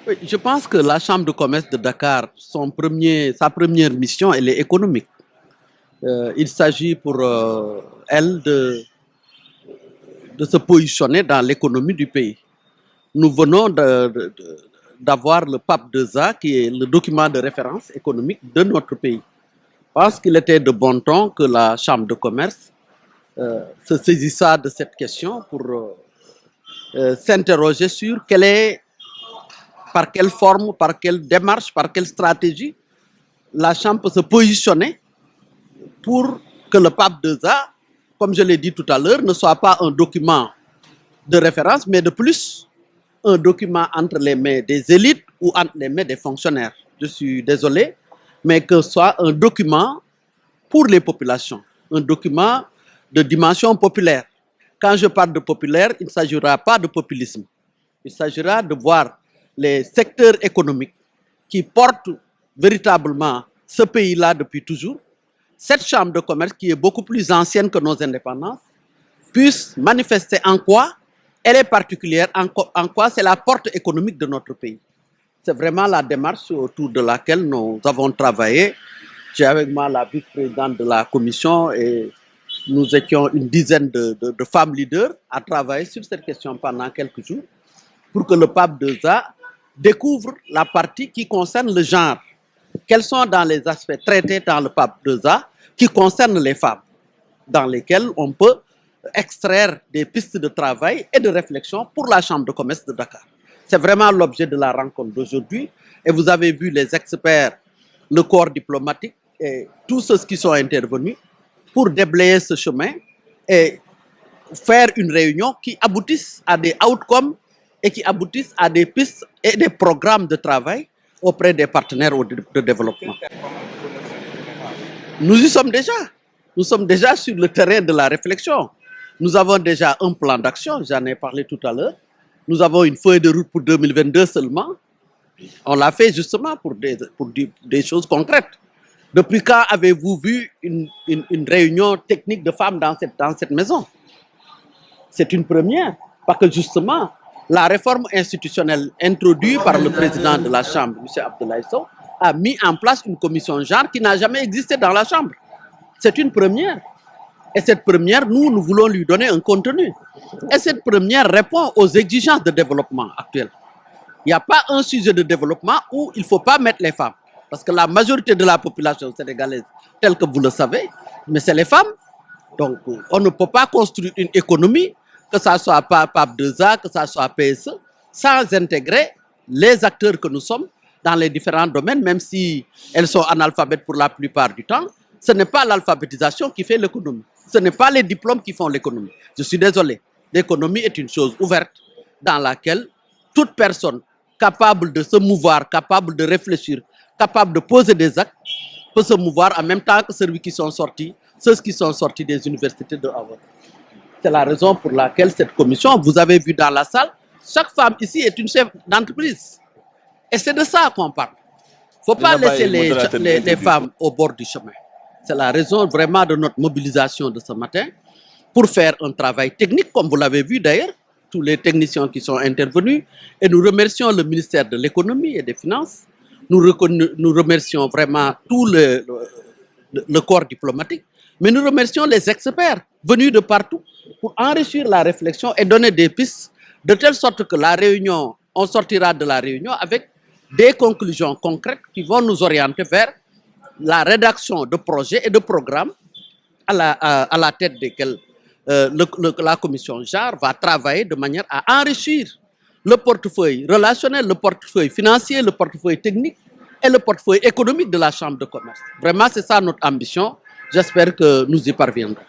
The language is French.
Oui, je pense que la Chambre de commerce de Dakar, sa première mission, elle est économique. Il s'agit pour elle de se positionner dans l'économie du pays. Nous venons d'avoir le PAP 2A, qui est le document de référence économique de notre pays. Je pense qu'il était de bon ton que la Chambre de commerce se saisissa de cette question pour s'interroger sur par quelle forme, par quelle démarche, par quelle stratégie la Chambre peut se positionner pour que le PAP 2A, comme je l'ai dit tout à l'heure, ne soit pas un document de référence, mais de plus, un document entre les mains des élites ou entre les mains des fonctionnaires. Je suis désolé, mais que ce soit un document pour les populations, un document de dimension populaire. Quand je parle de populaire, il ne s'agira pas de populisme. Il s'agira de voir les secteurs économiques qui portent véritablement ce pays-là depuis toujours. Cette chambre de commerce, qui est beaucoup plus ancienne que nos indépendances, puisse manifester en quoi elle est particulière, en quoi c'est la porte économique de notre pays. C'est vraiment la démarche autour de laquelle nous avons travaillé. J'ai avec moi la vice-présidente de la commission et nous étions une dizaine de femmes leaders à travailler sur cette question pendant quelques jours pour que le PAP 2A découvre la partie qui concerne le genre. Quels sont dans les aspects traités dans le PAP 2A qui concernent les femmes, dans lesquels on peut extraire des pistes de travail et de réflexion pour la Chambre de commerce de Dakar. C'est vraiment l'objet de la rencontre d'aujourd'hui. Et vous avez vu les experts, le corps diplomatique et tous ceux qui sont intervenus pour déblayer ce chemin et faire une réunion qui aboutisse à des outcomes et qui aboutissent à des pistes et des programmes de travail auprès des partenaires de développement. Nous y sommes déjà. Nous sommes déjà sur le terrain de la réflexion. Nous avons déjà un plan d'action, j'en ai parlé tout à l'heure. Nous avons une feuille de route pour 2022 seulement. On l'a fait justement pour des choses concrètes. Depuis quand avez-vous vu une réunion technique de femmes dans cette maison? C'est une première, parce que justement, la réforme institutionnelle introduite par le président de la Chambre, M. Abdoulaye Sow, a mis en place une commission genre qui n'a jamais existé dans la Chambre. C'est une première. Et cette première, nous voulons lui donner un contenu. Et cette première répond aux exigences de développement actuelles. Il n'y a pas un sujet de développement où il ne faut pas mettre les femmes. Parce que la majorité de la population sénégalaise, telle que vous le savez, mais c'est les femmes. Donc, on ne peut pas construire une économie, que ce soit PAP 2A, que ce soit PSE, sans intégrer les acteurs que nous sommes dans les différents domaines, même si elles sont analphabètes pour la plupart du temps. Ce n'est pas l'alphabétisation qui fait l'économie. Ce n'est pas les diplômes qui font l'économie. Je suis désolé. L'économie est une chose ouverte dans laquelle toute personne capable de se mouvoir, capable de réfléchir, capable de poser des actes, peut se mouvoir en même temps que ceux qui sont sortis des universités de Harvard. C'est la raison pour laquelle cette commission, vous avez vu dans la salle, chaque femme ici est une chef d'entreprise. Et c'est de ça qu'on parle. Il ne faut pas laisser les femmes au bord du chemin. C'est la raison vraiment de notre mobilisation de ce matin pour faire un travail technique, comme vous l'avez vu d'ailleurs, tous les techniciens qui sont intervenus. Et nous remercions le ministère de l'économie et des finances. Nous remercions vraiment tout le corps diplomatique. Mais nous remercions les experts venus de partout pour enrichir la réflexion et donner des pistes de telle sorte que la réunion, on sortira de la réunion avec des conclusions concrètes qui vont nous orienter vers la rédaction de projets et de programmes à la tête desquels la commission genre va travailler de manière à enrichir le portefeuille relationnel, le portefeuille financier, le portefeuille technique et le portefeuille économique de la Chambre de commerce. Vraiment, c'est ça notre ambition. J'espère que nous y parviendrons.